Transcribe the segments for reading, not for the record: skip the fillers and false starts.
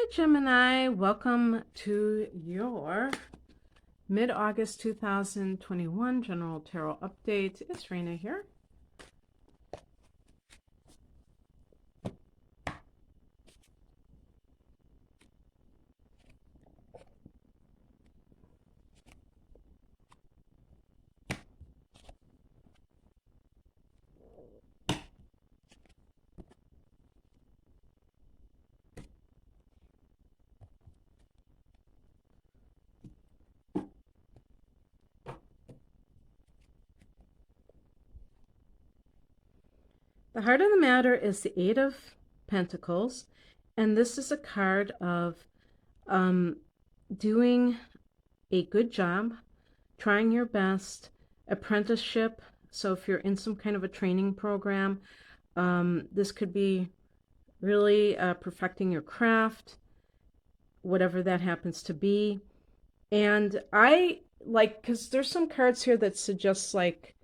Hi, Gemini. Welcome to your mid-August 2021 General Tarot Update. It's Raina here. The heart of the matter is the Eight of Pentacles, and this is a card of doing a good job, trying your best, apprenticeship. So if you're in some kind of a training program, this could be really perfecting your craft, whatever that happens to be. And I like, because there's some cards here that suggest like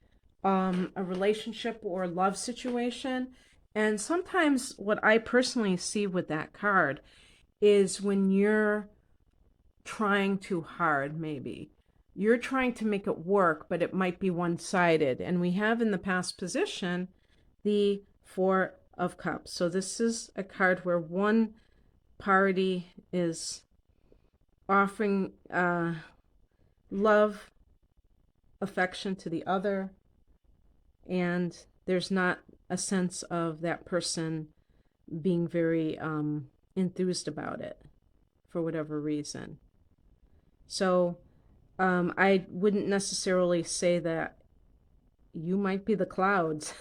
a relationship or love situation. And sometimes what I personally see with that card is when you're trying too hard, maybe. You're trying to make it work, but it might be one-sided. And we have in the past position the Four of Cups. So this is a card where one party is offering love, affection to the other, and there's not a sense of that person being very enthused about it for whatever reason. So I wouldn't necessarily say that you might be the clouds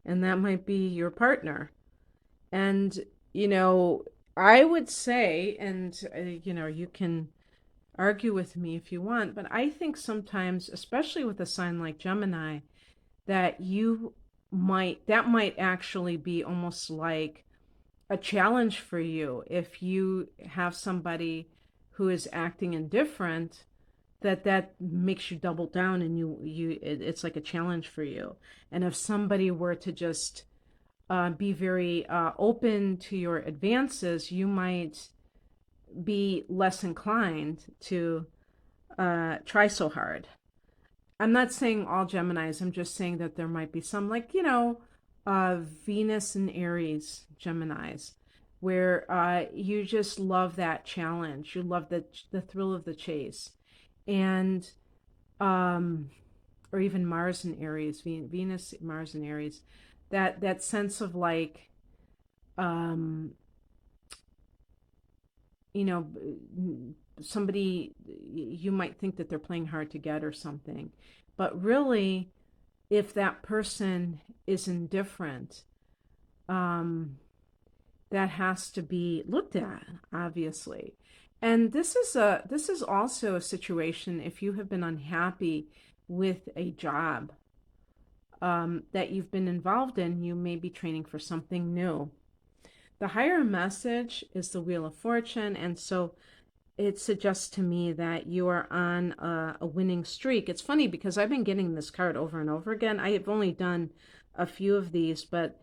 and that might be your partner. And, I would say, and, you can argue with me if you want, but I think sometimes, especially with a sign like Gemini, that that might actually be almost like a challenge for you if you have somebody who is acting indifferent, that makes you double down, and it's like a challenge for you. And if somebody were to just be very open to your advances, you might be less inclined to try so hard. I'm not saying all Geminis, I'm just saying that there might be some, like, Venus and Aries Geminis, where you just love that challenge. You love the thrill of the chase. And, or even Mars and Aries, Venus, Mars and Aries, that sense of like, you know, somebody, you might think that they're playing hard to get or something. But really, if that person is indifferent, that has to be looked at, obviously. And this is also a situation if you have been unhappy with a job that you've been involved in, you may be training for something new. The higher message is the Wheel of Fortune, and so it suggests to me that you are on a winning streak. It's funny because I've been getting this card over and over again. I have only done a few of these, but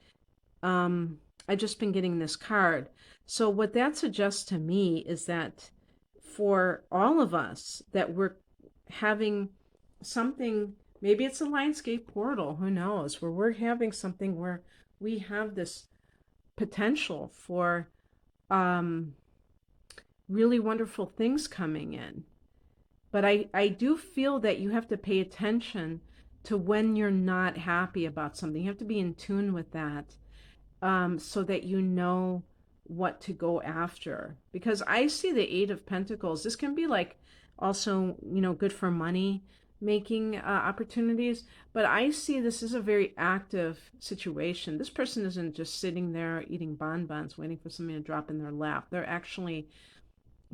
I've just been getting this card. So what that suggests to me is that for all of us, that we're having something, maybe it's a Lionsgate portal, who knows, where we're having something where we have this potential for really wonderful things coming in. But I do feel that you have to pay attention to when you're not happy about something. You have to be in tune with that, so that you know what to go after. Because I see the Eight of Pentacles. This can be like also, good for money making opportunities. But I see this as a very active situation. This person isn't just sitting there eating bonbons, waiting for something to drop in their lap. They're actually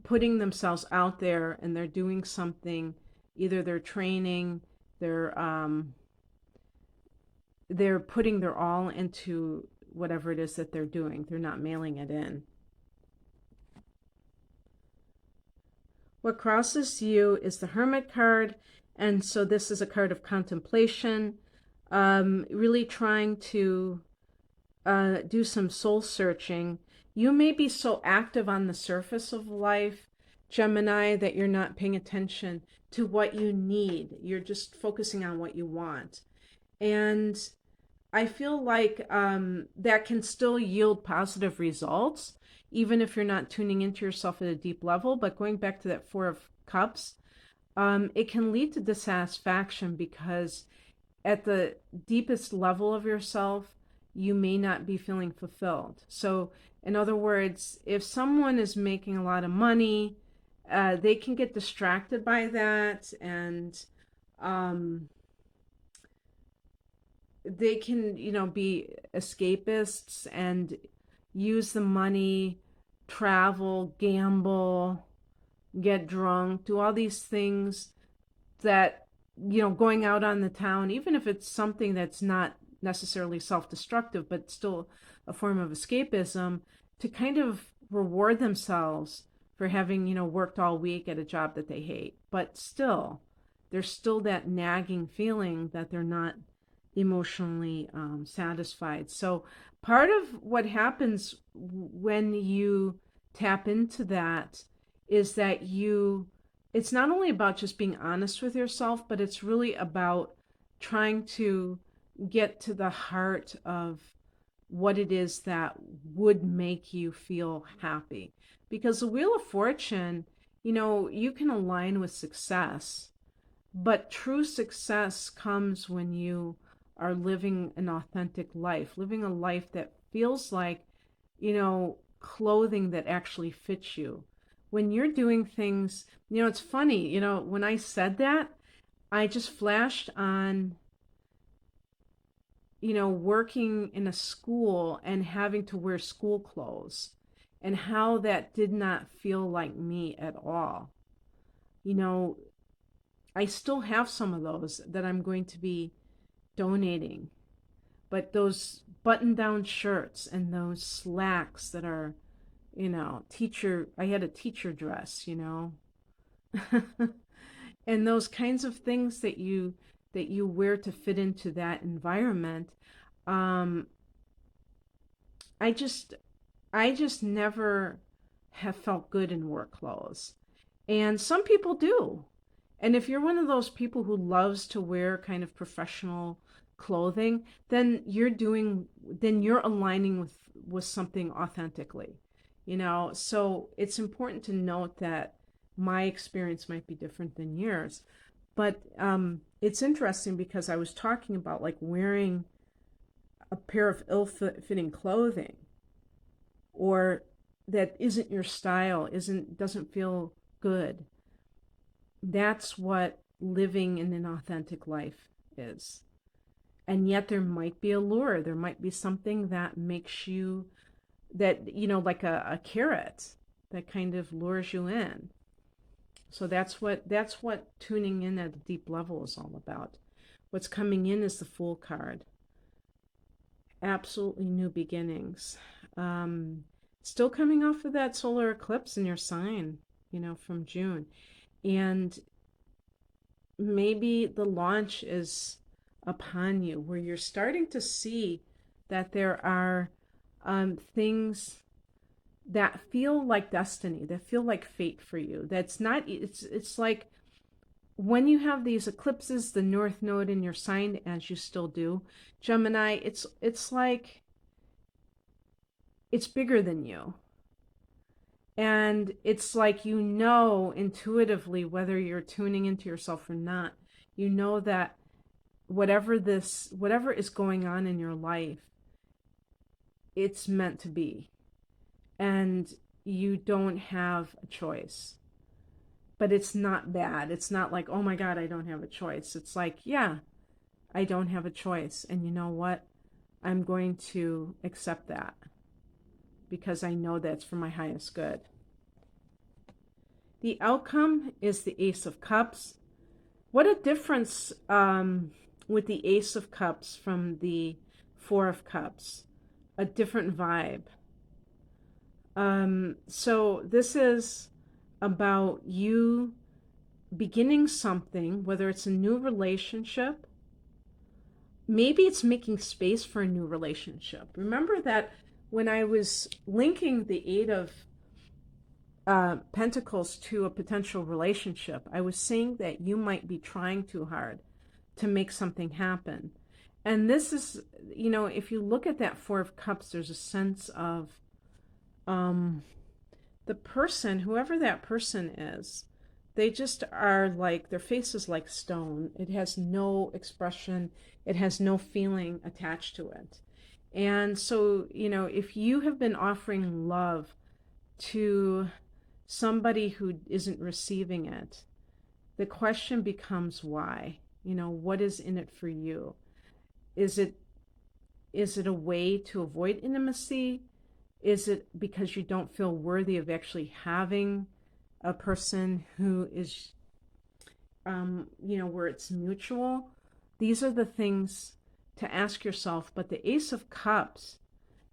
putting themselves out there, and they're doing something. Either they're training, they're putting their all into whatever it is that they're doing. They're not mailing it in. What crosses you is the Hermit card, and so this is a card of contemplation, really trying to do some soul searching. You may be so active on the surface of life, Gemini, that you're not paying attention to what you need. You're just focusing on what you want. And I feel like that can still yield positive results, even if you're not tuning into yourself at a deep level. But going back to that Four of Cups, it can lead to dissatisfaction because at the deepest level of yourself, you may not be feeling fulfilled. So, in other words, if someone is making a lot of money, they can get distracted by that, and um, they can, be escapists and use the money, travel, gamble, get drunk, do all these things that, going out on the town, even if it's something that's not necessarily self-destructive, but still a form of escapism, to kind of reward themselves for having, worked all week at a job that they hate. But still, there's still that nagging feeling that they're not emotionally satisfied. So part of what happens when you tap into that is that it's not only about just being honest with yourself, but it's really about trying to get to the heart of what it is that would make you feel happy. Because the Wheel of Fortune, you can align with success, but true success comes when you are living an authentic life, living a life that feels like, clothing that actually fits you. When you're doing things, it's funny, when I said that, I just flashed on, working in a school and having to wear school clothes and how that did not feel like me at all. I still have some of those that I'm going to be donating, but those button down shirts and those slacks that are, I had a teacher dress, and those kinds of things that you wear to fit into that environment. um i just I just never have felt good in work clothes, and some people do. And if you're one of those people who loves to wear kind of professional clothing, then you're aligning with something authentically. So it's important to note that my experience might be different than yours. But it's interesting because I was talking about like wearing a pair of ill-fitting clothing, or that isn't your style, doesn't feel good. That's what living in an authentic life is. And yet there might be a lure. There might be something that makes you, that, like a carrot that kind of lures you in. So that's what tuning in at a deep level is all about. What's coming in is the Fool card. Absolutely new beginnings. Still coming off of that solar eclipse in your sign, from June. And maybe the launch is upon you, where you're starting to see that there are things that feel like destiny, that feel like fate for you. That's not, it's like when you have these eclipses, the North Node in your sign, as you still do, Gemini, it's like it's bigger than you. And it's like, intuitively, whether you're tuning into yourself or not, that whatever is going on in your life, it's meant to be. And you don't have a choice. But it's not bad. It's not like, oh my God, I don't have a choice. It's like, yeah, I don't have a choice. And you know what? I'm going to accept that because I know that's for my highest good. The outcome is the Ace of Cups. What a difference with the Ace of Cups from the Four of Cups. A different vibe. So this is about you beginning something, whether it's a new relationship, maybe it's making space for a new relationship. Remember that when I was linking the Eight of Pentacles to a potential relationship, I was saying that you might be trying too hard to make something happen. And this is, if you look at that Four of Cups, there's a sense of um, the person, whoever that person is, they just are like, their face is like stone. It has no expression, it has no feeling attached to it. And so, if you have been offering love to somebody who isn't receiving it, the question becomes why? What is in it for you? Is it a way to avoid intimacy? Is it because you don't feel worthy of actually having a person who is, where it's mutual? These are the things to ask yourself. But the Ace of Cups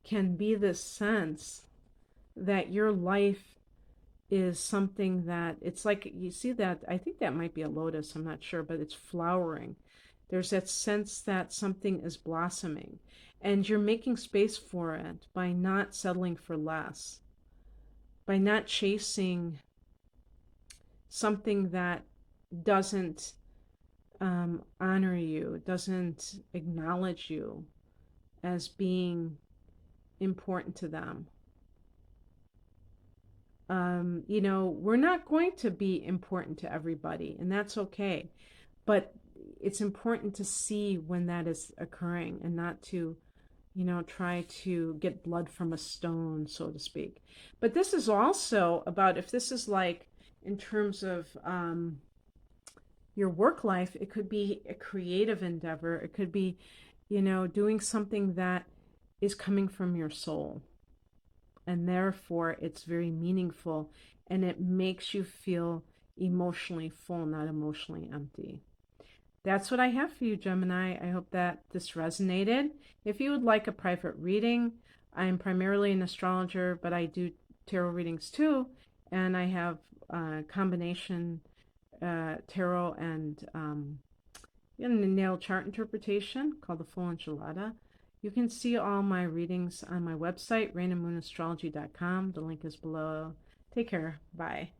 can be this sense that your life is something that it's like, you see that, I think that might be a lotus, I'm not sure, but it's flowering. There's that sense that something is blossoming, and you're making space for it by not settling for less, by not chasing something that doesn't honor you, doesn't acknowledge you as being important to them. We're not going to be important to everybody, and that's okay. But it's important to see when that is occurring and not to, try to get blood from a stone, so to speak. But this is also about, if this is like in terms of your work life, it could be a creative endeavor. It could be, doing something that is coming from your soul. And therefore, it's very meaningful, and it makes you feel emotionally full, not emotionally empty. That's what I have for you, Gemini. I hope that this resonated. If you would like a private reading, I'm primarily an astrologer, but I do tarot readings too. And I have combination tarot and nail chart interpretation called the Full Enchilada. You can see all my readings on my website, rainandmoonastrology.com. The link is below. Take care. Bye.